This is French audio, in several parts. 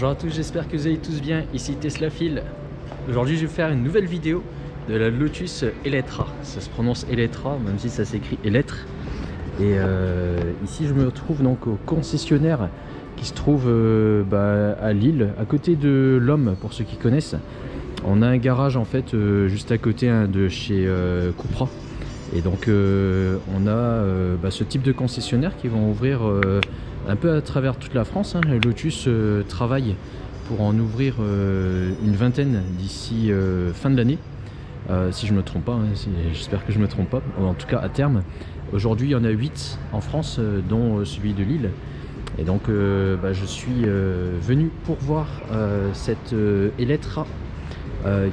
Bonjour à tous, j'espère que vous allez tous bien, ici Teslaphile. Aujourd'hui je vais faire une nouvelle vidéo de la Lotus Eletre. Ça se prononce Eletre, même si ça s'écrit Eletre. Et ici je me trouve donc au concessionnaire qui se trouve à Lille, à côté de l'Homme, pour ceux qui connaissent. On a un garage en fait juste à côté de chez Cupra. Et donc on a ce type de concessionnaire qui vont ouvrir un peu à travers toute la France. Lotus travaille pour en ouvrir une vingtaine d'ici fin de l'année. Si je ne me trompe pas, j'espère que je ne me trompe pas, en tout cas à terme. Aujourd'hui il y en a 8 en France, dont celui de Lille. Et donc je suis venu pour voir cette Eletre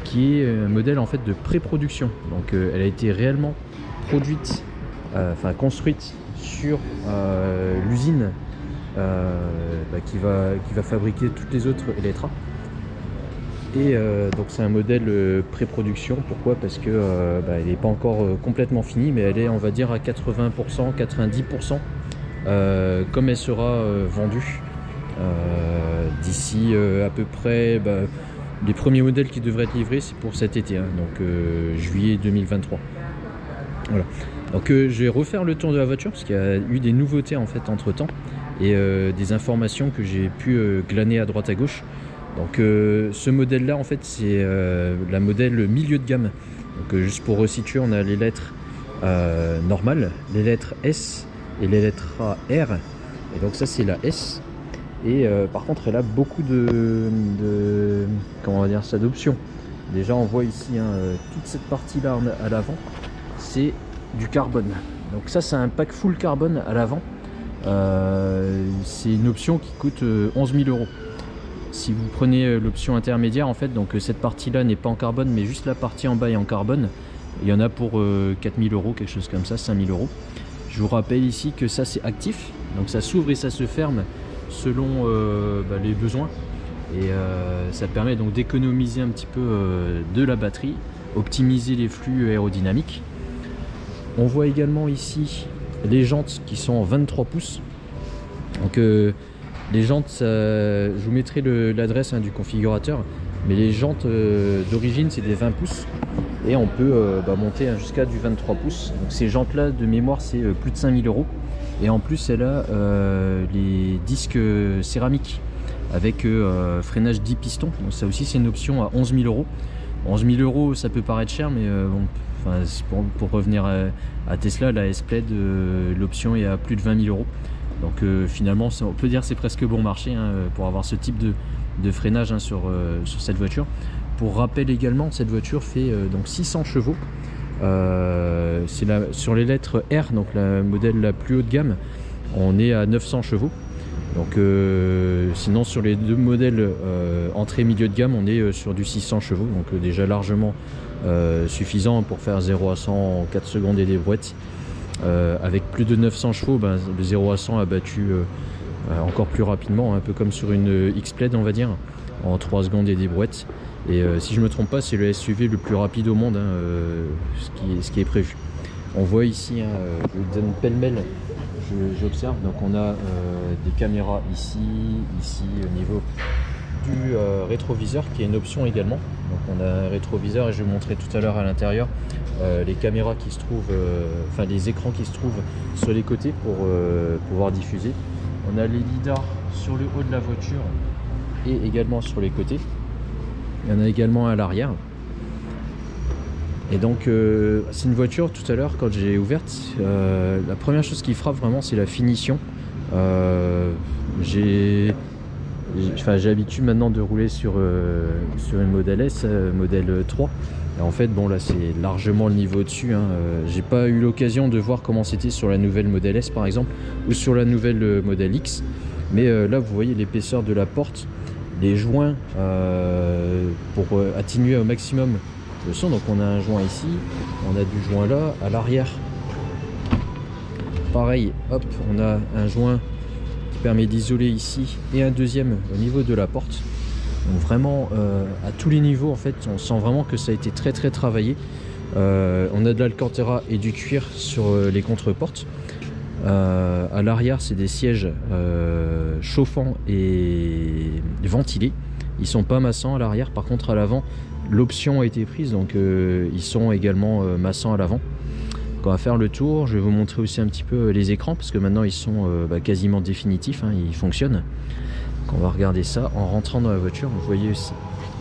qui est un modèle en fait de pré-production. Donc elle a été réellement produite, construite sur l'usine qui va fabriquer toutes les autres Eletre. Et donc c'est un modèle pré-production. Pourquoi? Parce que elle n'est pas encore complètement finie, mais elle est, on va dire, à 80%, 90% comme elle sera vendue d'ici à peu près les premiers modèles qui devraient être livrés, c'est pour cet été, donc juillet 2023. Voilà. Donc je vais refaire le tour de la voiture parce qu'il y a eu des nouveautés en fait entre temps et des informations que j'ai pu glaner à droite à gauche. Donc ce modèle là en fait c'est la modèle milieu de gamme. Donc juste pour resituer, on a les lettres normales, les lettres S et les lettres R. Et donc ça c'est la S. Et par contre elle a beaucoup comment on va dire ça, d'options. Déjà on voit ici toute cette partie là à l'avant, c'est du carbone. Donc ça c'est un pack full carbone à l'avant. C'est une option qui coûte 11 000 €. Si vous prenez l'option intermédiaire en fait, donc cette partie là n'est pas en carbone mais juste la partie en bas est en carbone, il y en a pour 4 000 €, quelque chose comme ça, 5 000 €. Je vous rappelle ici que ça c'est actif, donc ça s'ouvre et ça se ferme selon les besoins, et ça permet donc d'économiser un petit peu de la batterie, optimiser les flux aérodynamiques. On voit également ici les jantes qui sont en 23 pouces. Donc les jantes, je vous mettrai l'adresse du configurateur, mais les jantes d'origine c'est des 20 pouces et on peut monter jusqu'à du 23 pouces. Donc ces jantes là de mémoire c'est plus de 5 000 €. Et en plus elle a les disques céramiques avec freinage 10 pistons. Donc ça aussi c'est une option à 11 000 €. 11 000 € ça peut paraître cher, mais pour revenir à Tesla, la S-Plaid, l'option est à plus de 20 000 €. Donc finalement on peut dire c'est presque bon marché pour avoir ce type de freinage sur cette voiture. Pour rappel également, cette voiture fait donc 600 chevaux. Sur les lettres R, donc la modèle la plus haut de gamme, on est à 900 chevaux. Donc sinon sur les deux modèles entrée milieu de gamme, on est sur du 600 chevaux, donc déjà largement suffisant pour faire 0 à 100 en 4 secondes et des brouettes. Avec plus de 900 chevaux, le 0 à 100 a battu encore plus rapidement, un peu comme sur une X-Plaid on va dire, en 3 secondes et des brouettes. Et si je me trompe pas, c'est le SUV le plus rapide au monde, ce qui est prévu. On voit ici, je vous donne pêle-mêle, j'observe, donc on a des caméras ici au niveau du rétroviseur qui est une option également. Donc on a un rétroviseur et je vais vous montrer tout à l'heure à l'intérieur les caméras qui se trouvent, les écrans qui se trouvent sur les côtés pour pouvoir diffuser. On a les lidars sur le haut de la voiture et également sur les côtés. Il y en a également à l'arrière. Et donc c'est une voiture, tout à l'heure quand j'ai ouverte, la première chose qui frappe vraiment c'est la finition. J'ai l'habitude maintenant de rouler sur une modèle S, modèle 3. Et en fait bon là c'est largement le niveau dessus. J'ai pas eu l'occasion de voir comment c'était sur la nouvelle modèle S par exemple, ou sur la nouvelle modèle X. Mais là vous voyez l'épaisseur de la porte, les joints pour atténuer au maximum le son. Donc on a un joint ici, on a du joint là, à l'arrière pareil, hop, on a un joint qui permet d'isoler ici et un deuxième au niveau de la porte. Donc vraiment à tous les niveaux en fait on sent vraiment que ça a été très travaillé. On a de l'alcantara et du cuir sur les contreportes. À l'arrière, c'est des sièges chauffants et ventilés. Ils sont pas massants à l'arrière. Par contre, à l'avant, l'option a été prise, donc ils sont également massants à l'avant. On va faire le tour. Je vais vous montrer aussi un petit peu les écrans parce que maintenant ils sont quasiment définitifs, hein, ils fonctionnent. Donc on va regarder ça en rentrant dans la voiture. Vous voyez aussi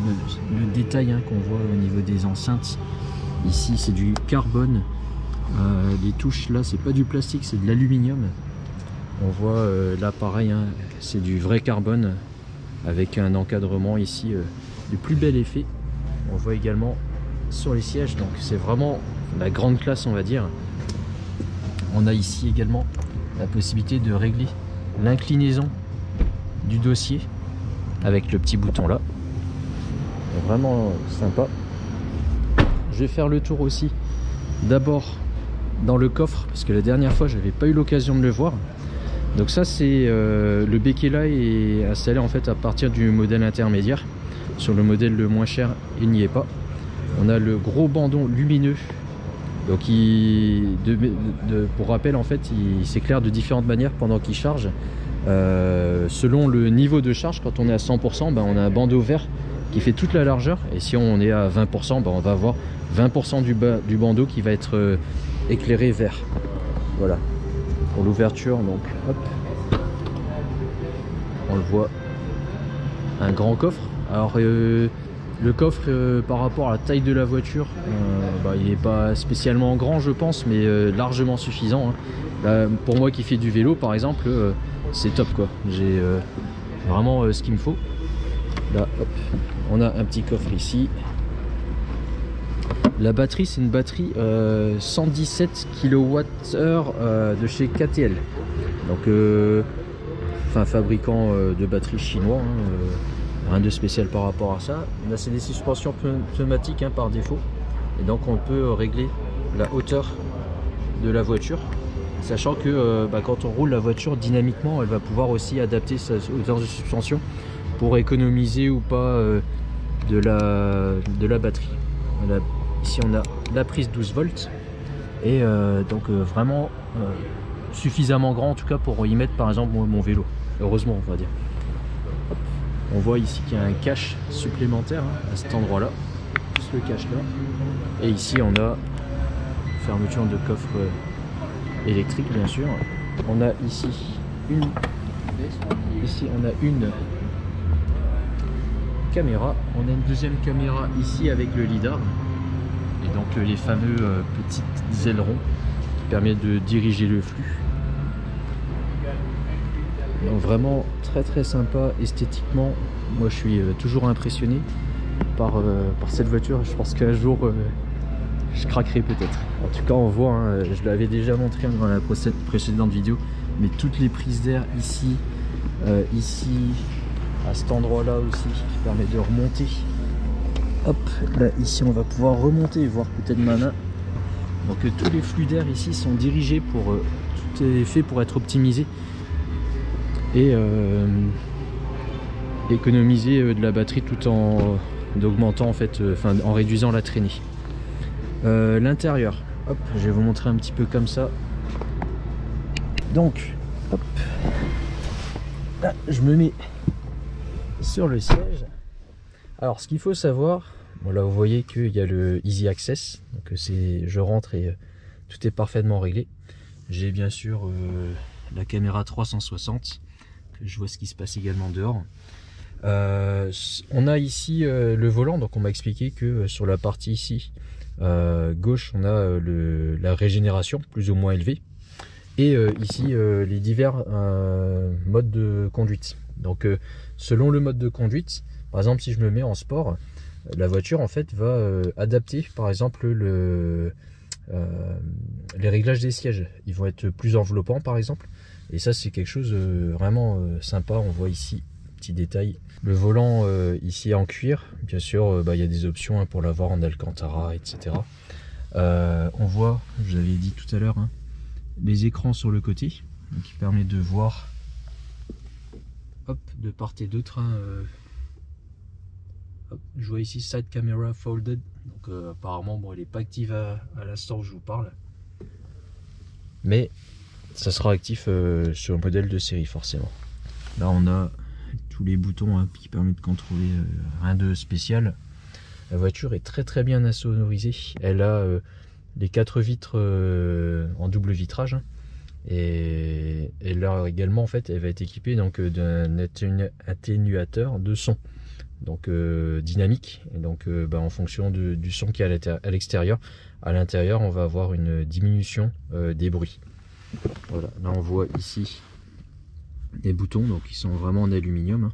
le détail, hein, qu'on voit au niveau des enceintes. Ici, c'est du carbone. Les touches là, c'est pas du plastique, c'est de l'aluminium. On voit là pareil, hein, c'est du vrai carbone avec un encadrement ici du plus bel effet. On voit également sur les sièges, donc c'est vraiment la grande classe, on va dire. On a ici également la possibilité de régler l'inclinaison du dossier avec le petit bouton là. Vraiment sympa. Je vais faire le tour aussi d'abord dans le coffre parce que la dernière fois j'avais pas eu l'occasion de le voir. Donc ça, c'est le béquet là est installé en fait à partir du modèle intermédiaire. Sur le modèle le moins cher, il n'y est pas. On a le gros bandon lumineux. Donc pour rappel, en fait, il s'éclaire de différentes manières pendant qu'il charge. Selon le niveau de charge, quand on est à 100%, ben, on a un bandeau vert qui fait toute la largeur. Et si on est à 20%, ben, on va avoir 20% du bandeau qui va être éclairé vert. Voilà. Pour l'ouverture, donc hop, on le voit, un grand coffre. Alors le coffre par rapport à la taille de la voiture, il n'est pas spécialement grand, je pense, mais largement suffisant, hein. Là, pour moi qui fais du vélo par exemple, c'est top quoi. J'ai vraiment ce qu'il me faut. Là hop, on a un petit coffre ici. La batterie, c'est une batterie 117 kWh de chez KTL. Donc, fabricant de batteries chinois. Hein, rien de spécial par rapport à ça. Là, c'est des suspensions pneumatiques, hein, par défaut. Et donc, on peut régler la hauteur de la voiture. Sachant que quand on roule la voiture dynamiquement, elle va pouvoir aussi adapter sa hauteur de suspension pour économiser ou pas de la batterie. Voilà. Ici on a la prise 12 volts et donc vraiment suffisamment grand en tout cas pour y mettre par exemple mon vélo, heureusement on va dire. Hop. On voit ici qu'il y a un cache supplémentaire, hein, à cet endroit là, juste le cache là, et ici on a fermeture de coffre électrique bien sûr. On a ici une caméra, on a une deuxième caméra ici avec le lidar. Et donc les fameux petits ailerons qui permettent de diriger le flux. Donc vraiment très sympa esthétiquement. Moi je suis toujours impressionné par cette voiture. Je pense qu'un jour je craquerai peut-être. En tout cas on voit, hein, je l'avais déjà montré dans la précédente vidéo, mais toutes les prises d'air ici, ici, à cet endroit là aussi qui permet de remonter. Hop, là ici on va pouvoir remonter et voir peut-être ma main. Donc tous les flux d'air ici sont dirigés pour tout est fait pour être optimisé et économiser de la batterie tout en augmentant en fait, en réduisant la traînée. L'intérieur, hop, je vais vous montrer un petit peu comme ça. Donc, hop, là je me mets sur le siège. Alors ce qu'il faut savoir, bon, là vous voyez qu'il y a le Easy Access, donc je rentre et tout est parfaitement réglé. J'ai bien sûr la caméra 360, que je vois ce qui se passe également dehors. On a ici le volant, donc on m'a expliqué que sur la partie ici gauche on a la régénération plus ou moins élevée, et ici les divers modes de conduite. Donc selon le mode de conduite, par exemple si je me mets en sport, la voiture en fait va adapter par exemple les réglages des sièges. Ils vont être plus enveloppants par exemple, et ça c'est quelque chose vraiment sympa. On voit ici, petit détail, le volant ici en cuir. Bien sûr il y a des options, hein, pour l'avoir en Alcantara, etc. On voit, je vous avais dit tout à l'heure, hein, les écrans sur le côté, donc qui permet de voir, hop, de part et d'autre, hein, hop, je vois ici side camera folded, donc apparemment bon, elle n'est pas active à l'instant où je vous parle, mais ça sera actif sur un modèle de série forcément. Là on a tous les boutons hein, qui permettent de contrôler, rien de spécial. La voiture est très bien insonorisée. Elle a les 4 vitres en double vitrage hein, et là également en fait elle va être équipée donc d'un atténuateur de son donc dynamique, et donc en fonction du son qui est à l'extérieur, à l'intérieur on va avoir une diminution des bruits. Voilà, là on voit ici des boutons donc qui sont vraiment en aluminium hein,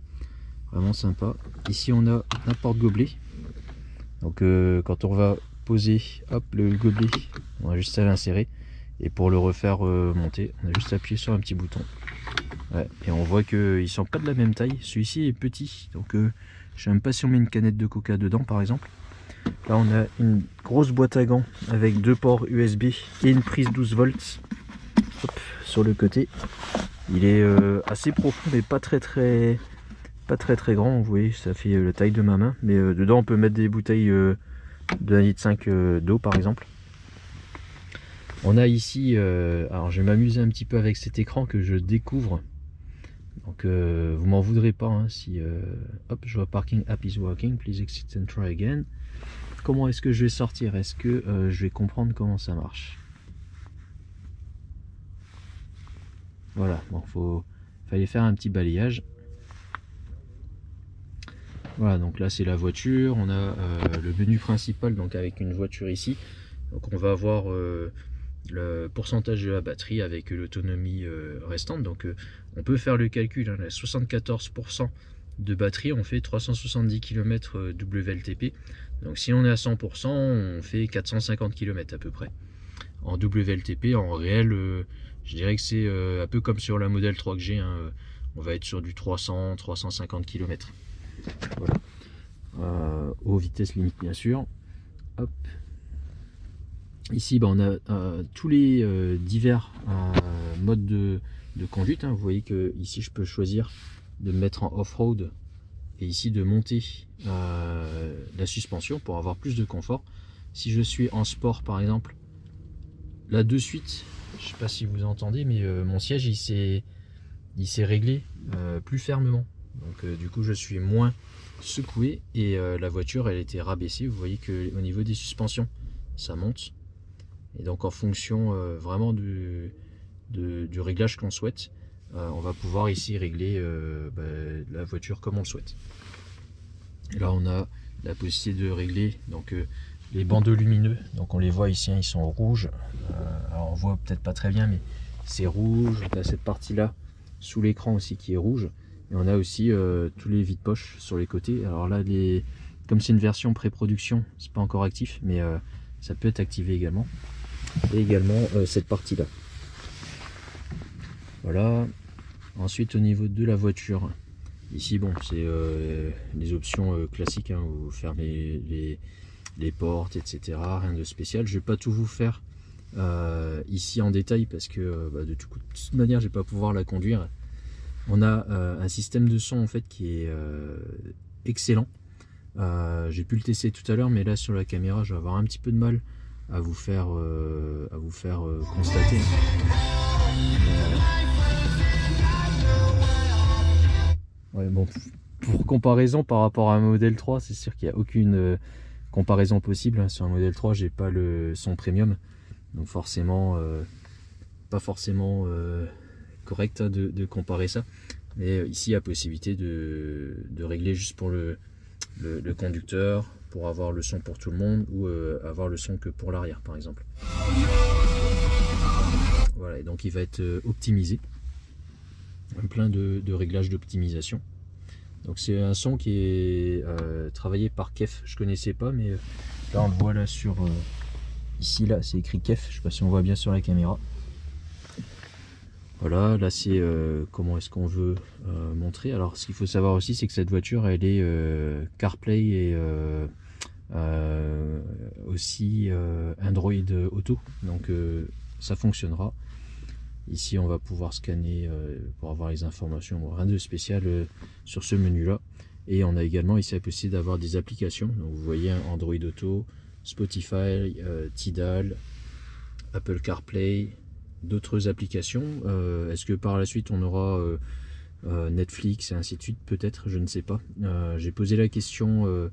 vraiment sympa. Ici on a un porte-gobelet, donc quand on va poser hop le gobelet on a juste à l'insérer, et pour le refaire monter on a juste à appuyer sur un petit bouton. Ouais, et on voit qu'ils sont pas de la même taille, celui-ci est petit donc je sais même pas si on met une canette de coca dedans par exemple. Là on a une grosse boîte à gants avec 2 ports USB et une prise 12 volts. Hop, sur le côté il est assez profond mais pas très très grand, vous voyez ça fait la taille de ma main, mais dedans on peut mettre des bouteilles de 1,5 litre d'eau par exemple. On a ici, alors je vais m'amuser un petit peu avec cet écran que je découvre, donc vous m'en voudrez pas hein, si hop je vois parking app is working, please exit and try again. Comment est-ce que je vais sortir? Est-ce que je vais comprendre comment ça marche? Voilà, bon fallait faire un petit balayage. Voilà, donc là c'est la voiture, on a le menu principal donc avec une voiture ici, donc on va avoir le pourcentage de la batterie avec l'autonomie restante, donc on peut faire le calcul hein, 74% de batterie on fait 370 km WLTP, donc si on est à 100% on fait 450 km à peu près en WLTP. En réel je dirais que c'est un peu comme sur la Model 3 que j'ai hein, on va être sur du 300-350 km. Voilà. Aux vitesses limites bien sûr. Hop. Ici on a tous les divers modes de conduite hein. Vous voyez que ici je peux choisir de me mettre en off-road et ici de monter la suspension pour avoir plus de confort. Si je suis en sport par exemple, là de suite je sais pas si vous entendez mais mon siège il s'est réglé plus fermement, donc du coup je suis moins secoué et la voiture elle était rabaissée. Vous voyez que au niveau des suspensions ça monte, et donc en fonction vraiment du réglage qu'on souhaite on va pouvoir ici régler la voiture comme on le souhaite. Et là on a la possibilité de régler donc les bandeaux lumineux, donc on les voit ici hein, ils sont rouges, alors on voit peut-être pas très bien mais c'est rouge. On a cette partie là sous l'écran aussi qui est rouge, et on a aussi tous les vides-poches sur les côtés. Alors là comme c'est une version pré-production c'est pas encore actif, mais ça peut être activé également, et également cette partie là. Voilà. Ensuite au niveau de la voiture ici bon c'est les options classiques hein, où fermer les portes etc, rien de spécial. Je vais pas tout vous faire ici en détail parce que de toute manière je vais pas pouvoir la conduire. On a un système de son en fait qui est excellent. J'ai pu le tester tout à l'heure, mais là sur la caméra je vais avoir un petit peu de mal à vous faire constater. Ouais, bon, pour comparaison par rapport à un modèle 3, c'est sûr qu'il n'y a aucune comparaison possible hein. Sur un modèle 3 j'ai pas le son premium, donc forcément pas forcément correct hein, de comparer ça, mais ici il y a possibilité de régler juste pour le conducteur, pour avoir le son pour tout le monde, ou avoir le son que pour l'arrière par exemple. Voilà, et donc il va être optimisé, plein de réglages d'optimisation. Donc c'est un son qui est travaillé par Kef, je connaissais pas, mais là on le voit là sur ici là c'est écrit Kef, je sais pas si on voit bien sur la caméra. Voilà, là c'est comment est-ce qu'on veut montrer. Alors ce qu'il faut savoir aussi c'est que cette voiture elle est CarPlay et aussi Android Auto, donc ça fonctionnera. Ici on va pouvoir scanner pour avoir les informations, bon, rien de spécial sur ce menu là. Et on a également ici la possibilité d'avoir des applications, donc vous voyez Android Auto, Spotify, Tidal, Apple CarPlay, d'autres applications. Est-ce que par la suite on aura Netflix et ainsi de suite? Peut-être, je ne sais pas. J'ai posé la question,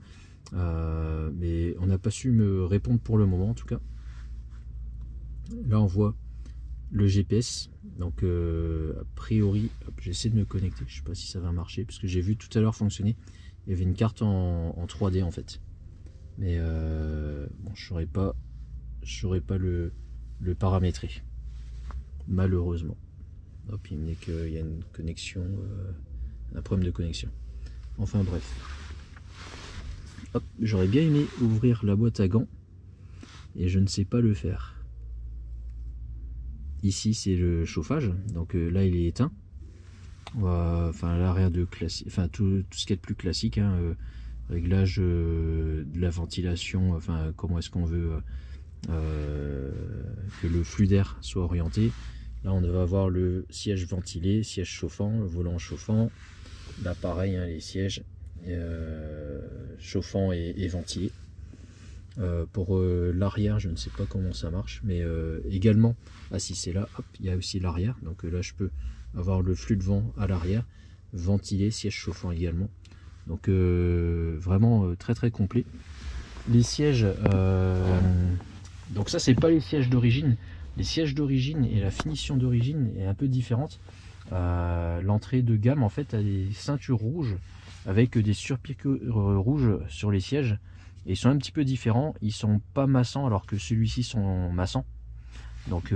mais on n'a pas su me répondre pour le moment en tout cas. Là on voit le GPS, donc a priori, j'essaie de me connecter, je sais pas si ça va marcher, parce que j'ai vu tout à l'heure fonctionner, il y avait une carte en 3D en fait, mais bon, je saurais pas le paramétrer, malheureusement. Hop, il me dit qu'il y a une connexion, un problème de connexion, enfin bref. Hop, j'aurais bien aimé ouvrir la boîte à gants, et je ne sais pas le faire. Ici c'est le chauffage, donc là il est éteint. Enfin l'arrière de classique, enfin tout ce qui est de plus classique, hein, réglage de la ventilation, enfin comment est-ce qu'on veut que le flux d'air soit orienté. Là on va avoir le siège ventilé, siège chauffant, le volant chauffant. Là pareil, hein, les sièges chauffants et ventilés. Pour l'arrière, je ne sais pas comment ça marche, mais également, ah si c'est là, hop, il y a aussi l'arrière, donc là je peux avoir le flux de vent à l'arrière, ventilé, siège chauffant également, donc vraiment très très complet. Les sièges, donc ça c'est pas les sièges d'origine, les sièges d'origine et la finition d'origine est un peu différente. L'entrée de gamme en fait a des ceintures rouges avec des surpiqûres rouges sur les sièges. Et ils sont un petit peu différents, ils sont pas massants alors que celui-ci sont massants. Donc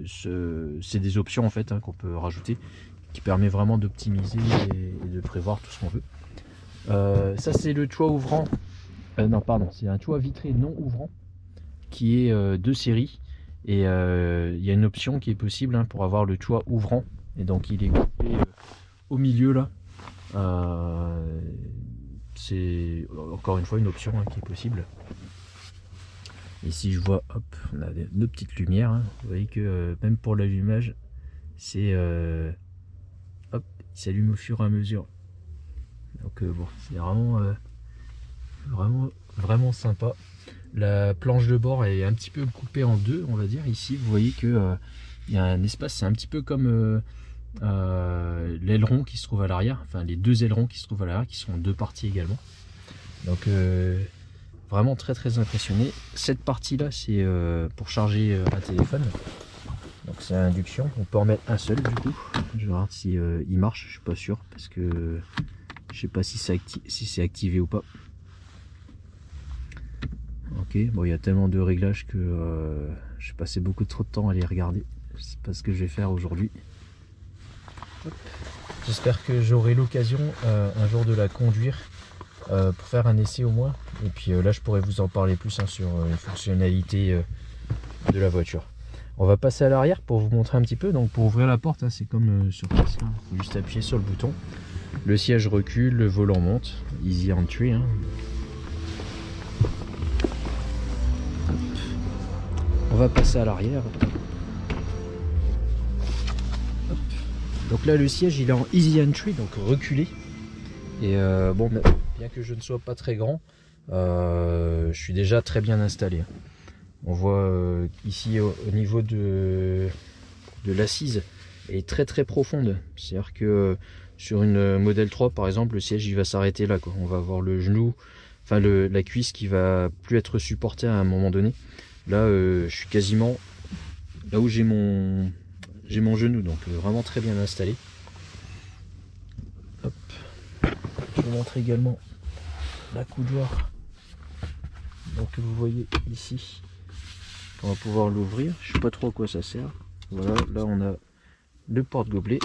c'est des options en fait, hein, qu'on peut rajouter, qui permet vraiment d'optimiser et de prévoir tout ce qu'on veut. Ça c'est le toit ouvrant, non pardon, c'est un toit vitré non ouvrant qui est de série. Et il y a une option qui est possible, hein, pour avoir le toit ouvrant. Et donc il est coupé au milieu là. C'est encore une fois une option, hein, qui est possible. Ici je vois, hop, on a deux petites lumières, hein. Vous voyez que même pour l'allumage, c'est hop, il s'allume au fur et à mesure. Donc bon, c'est vraiment sympa. La planche de bord est un petit peu coupée en deux, on va dire. Ici vous voyez que il y a un espace, c'est un petit peu comme l'aileron qui se trouve à l'arrière, enfin les deux ailerons qui se trouvent à l'arrière, qui sont en deux parties également. Donc vraiment très très impressionné. Cette partie là c'est pour charger un téléphone, donc c'est à induction, on peut en mettre un seul du coup. Je vais voir si il marche, je suis pas sûr parce que je sais pas si c'est activé ou pas. Ok, bon il y a tellement de réglages que j'ai passé beaucoup trop de temps à les regarder, c'est pas ce que je vais faire aujourd'hui. J'espère que j'aurai l'occasion un jour de la conduire pour faire un essai au moins. Et puis là je pourrais vous en parler plus, hein, sur les fonctionnalités de la voiture. On va passer à l'arrière pour vous montrer un petit peu. Donc pour ouvrir la porte, hein, c'est comme sur place, il faut juste appuyer sur le bouton. Le siège recule, le volant monte. Easy entry, hein. On va passer à l'arrière. Donc là le siège il est en easy entry, donc reculé. Et bon, bien que je ne sois pas très grand, je suis déjà très bien installé. On voit ici au niveau de l'assise, elle est très très profonde. C'est-à-dire que sur une Model 3 par exemple, le siège il va s'arrêter là, quoi. On va avoir le genou, enfin la cuisse qui va plus être supportée à un moment donné. Là je suis quasiment là où j'ai mon genou, donc vraiment très bien installé. Hop. Je vous montre également la coudoir. Donc vous voyez ici, on va pouvoir l'ouvrir. Je sais pas trop à quoi ça sert. Voilà, là on a le porte-gobelet.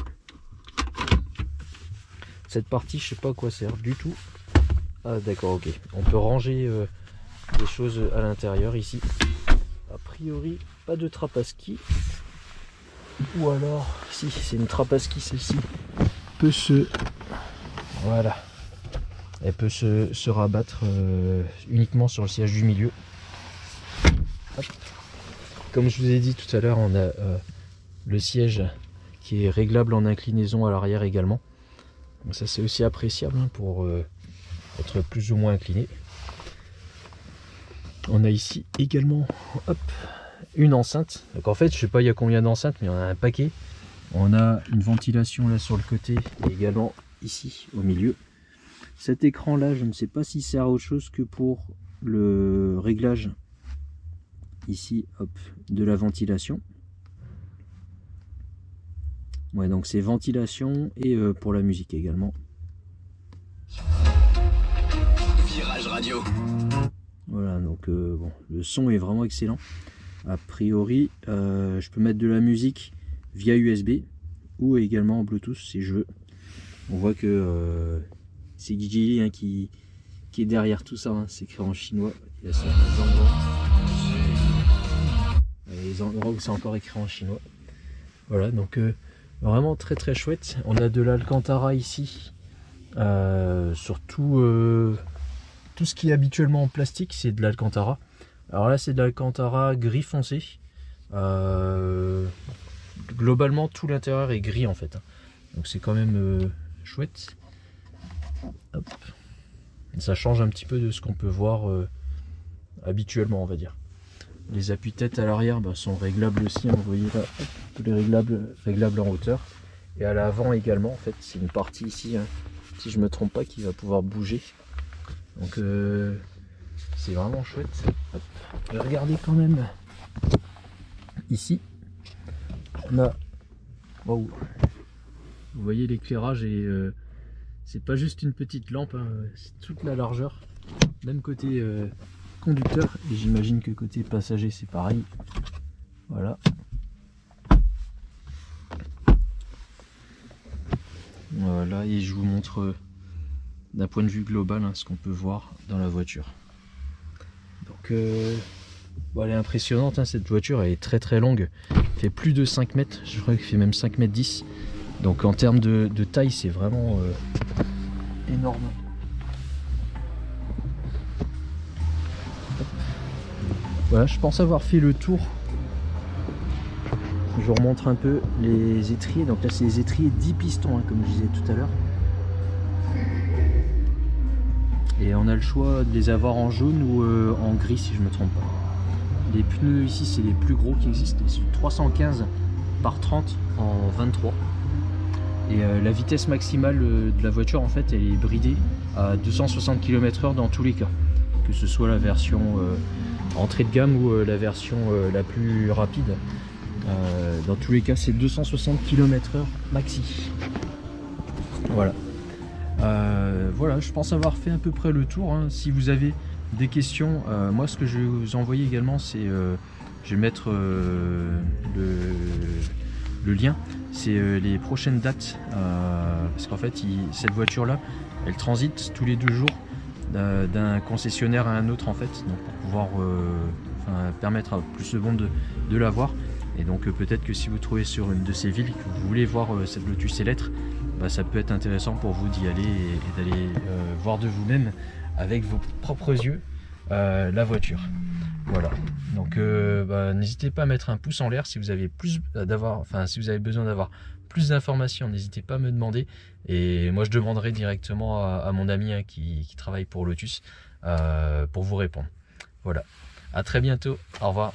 Cette partie, je sais pas à quoi sert du tout. Ah d'accord, ok. On peut ranger des choses à l'intérieur ici. A priori, pas de trappe à ski. Ou alors, si c'est une trappe à ski, celle-ci peut se... Voilà. Elle peut se rabattre uniquement sur le siège du milieu. Hop. Comme je vous ai dit tout à l'heure, on a le siège qui est réglable en inclinaison à l'arrière également. Donc ça c'est aussi appréciable, hein, pour être plus ou moins incliné. On a ici également, hop, une enceinte. Donc en fait, je sais pas il y a combien d'enceintes, mais on a un paquet. On a une ventilation là sur le côté et également ici au milieu. Cet écran là, je ne sais pas s'il sert à autre chose que pour le réglage ici, hop, de la ventilation. Ouais, donc c'est ventilation et pour la musique également. Virage radio. Voilà, donc bon, le son est vraiment excellent. A priori, je peux mettre de la musique via USB ou également en Bluetooth si je veux. On voit que c'est Gigi hein, qui est derrière tout ça, hein. C'est écrit en chinois. Il y a les endroits où c'est encore écrit en chinois. Voilà, donc vraiment très très chouette. On a de l'Alcantara ici. Sur tout ce qui est habituellement en plastique, c'est de l'Alcantara. Alors là, c'est de l'Alcantara gris foncé. Globalement, tout l'intérieur est gris en fait. Donc c'est quand même chouette. Hop. Ça change un petit peu de ce qu'on peut voir habituellement, on va dire. Les appuis-têtes à l'arrière sont réglables aussi, hein, vous voyez là, hop, tous les réglables en hauteur. Et à l'avant également, en fait, c'est une partie ici, hein, si je me trompe pas, qui va pouvoir bouger. Donc c'est vraiment chouette. Hop. Et regardez quand même, ici, on a, wow. Vous voyez l'éclairage et c'est pas juste une petite lampe, hein, c'est toute la largeur, même côté conducteur, et j'imagine que côté passager c'est pareil. Voilà. Voilà, et je vous montre d'un point de vue global hein, ce qu'on peut voir dans la voiture. Donc bon, elle est impressionnante hein, cette voiture, elle est très très longue, elle fait plus de 5 mètres, je crois qu'elle fait même 5 mètres 10. Donc en termes de taille c'est vraiment énorme. Voilà, je pense avoir fait le tour. Je vous remontre un peu les étriers. Donc là c'est les étriers 10 pistons hein, comme je disais tout à l'heure. Et on a le choix de les avoir en jaune ou en gris si je ne me trompe pas. Les pneus ici c'est les plus gros qui existent. C'est 315 par 30 en 23. Et la vitesse maximale de la voiture en fait elle est bridée à 260 km/h dans tous les cas. Que ce soit la version entrée de gamme ou la version la plus rapide. Dans tous les cas c'est 260 km/h maxi. Voilà. Voilà, je pense avoir fait à peu près le tour hein. Si vous avez des questions, moi ce que je vais vous envoyer également c'est je vais mettre le lien, c'est les prochaines dates parce qu'en fait cette voiture là elle transite tous les 2 jours d'un concessionnaire à un autre en fait, donc pour pouvoir permettre à plus de monde de la voir. Et donc peut-être que si vous trouvez sur une de ces villes que vous voulez voir cette Lotus Elettre, ça peut être intéressant pour vous d'y aller et d'aller voir de vous-même avec vos propres yeux la voiture. Voilà, donc n'hésitez pas à mettre un pouce en l'air si vous avez si vous avez besoin d'avoir plus d'informations, n'hésitez pas à me demander et moi je demanderai directement à mon ami hein, qui travaille pour Lotus pour vous répondre. Voilà, à très bientôt, au revoir.